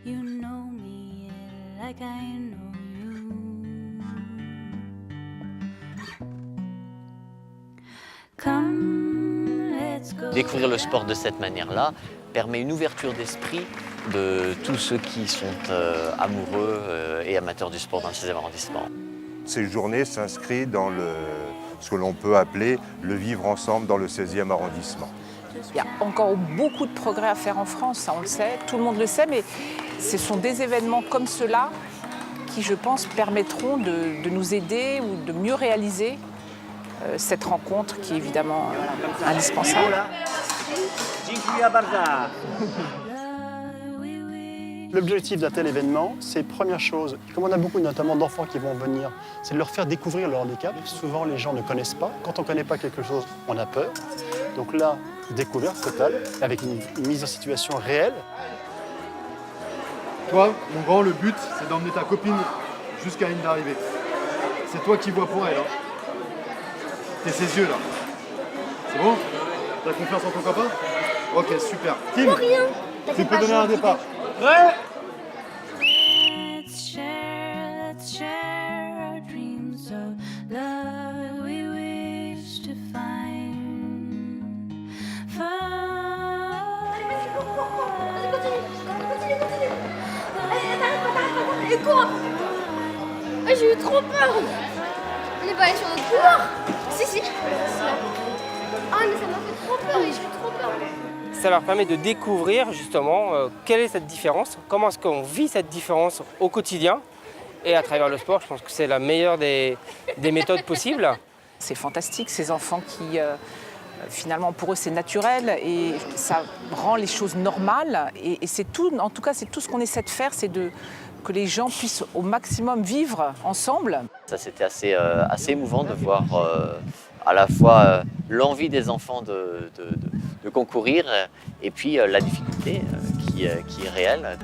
You know me like I know you. Come, let's go. Découvrir le sport de cette manière-là permet une ouverture d'esprit de tous ceux qui sont amoureux et amateurs du sport dans le 16e arrondissement. Ces journées s'inscrivent dans ce que l'on peut appeler le vivre ensemble dans le 16e arrondissement. Il y a encore beaucoup de progrès à faire en France, ça on le sait, tout le monde le sait, mais ce sont des événements comme ceux-là qui, je pense, permettront de nous aider ou de mieux réaliser cette rencontre qui est évidemment indispensable. L'objectif d'un tel événement, c'est première chose, comme on a beaucoup notamment d'enfants qui vont venir, c'est de leur faire découvrir leur handicap. Souvent les gens ne connaissent pas. Quand on ne connaît pas quelque chose, on a peur. Donc là, découverte totale, avec une mise en situation réelle. Toi, mon grand, le but, c'est d'emmener ta copine jusqu'à la ligne d'arrivée. C'est toi qui vois pour elle. T'es ses yeux là. C'est bon? T'as confiance en ton copain? Ok, super. Tim, tu peux donner un départ. Ouais. Let's share our dreams of love we wish to find. Allez, cours! Ah, j'ai eu trop peur! On est pas allé sur notre couloir? Si. Ah, mais ça m'a fait trop peur, j'ai eu trop peur. Ça leur permet de découvrir justement quelle est cette différence, comment est-ce qu'on vit cette différence au quotidien. Et à travers le sport, je pense que c'est la meilleure des méthodes possibles. C'est fantastique, ces enfants qui, finalement, pour eux, c'est naturel et ça rend les choses normales. Et c'est tout, en tout cas, c'est tout ce qu'on essaie de faire, c'est que les gens puissent au maximum vivre ensemble. Ça, c'était assez émouvant de voir à la fois l'envie des enfants de concourir et puis la difficulté qui est réelle.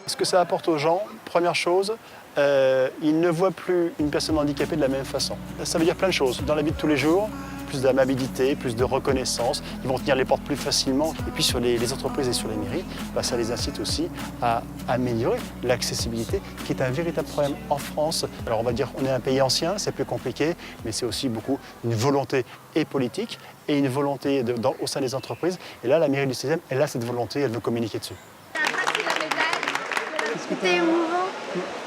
Ce que ça apporte aux gens, première chose, ils ne voient plus une personne handicapée de la même façon. Ça veut dire plein de choses. Dans la vie de tous les jours, plus d'amabilité, plus de reconnaissance, ils vont tenir les portes plus facilement. Et puis sur les entreprises et sur les mairies, ça les incite aussi à améliorer l'accessibilité, qui est un véritable problème en France. Alors on va dire qu'on est un pays ancien, c'est plus compliqué, mais c'est aussi beaucoup une volonté et politique et une volonté au sein des entreprises. Et là, la mairie du 16e, elle a cette volonté, elle veut communiquer dessus. C'était émouvant.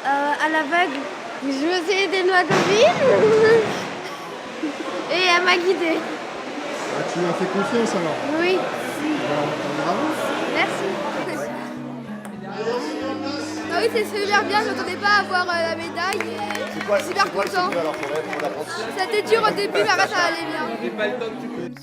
À l'aveugle, je faisais des noix copines et elle m'a guidée. Ah, tu lui as fait confiance alors? Oui. Bravo. Merci. Ah oui, c'est super bien, je m'attendais pas à avoir la médaille et je suis super content. C'était dur au début, mais après ça allait bien.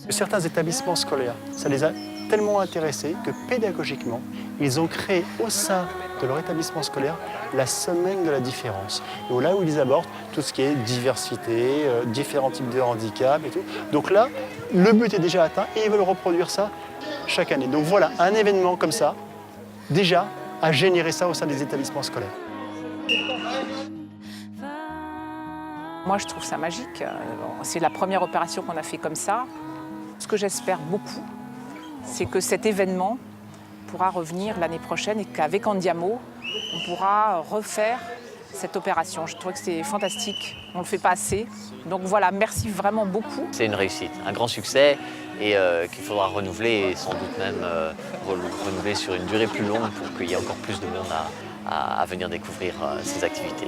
Certains établissements scolaires, ça les a tellement intéressés que pédagogiquement, ils ont créé au sein de leur établissement scolaire la semaine de la différence. Et là où ils abordent tout ce qui est diversité, différents types de handicap et tout. Donc là, le but est déjà atteint et ils veulent reproduire ça chaque année. Donc voilà, un événement comme ça, déjà, a généré ça au sein des établissements scolaires. Moi, je trouve ça magique. C'est la première opération qu'on a fait comme ça. Ce que j'espère beaucoup, c'est que cet événement pourra revenir l'année prochaine et qu'avec Andiamo, on pourra refaire cette opération. Je trouve que c'est fantastique, on ne le fait pas assez. Donc voilà, merci vraiment beaucoup. C'est une réussite, un grand succès et qu'il faudra renouveler et sans doute même renouveler sur une durée plus longue pour qu'il y ait encore plus de monde à venir découvrir ces activités.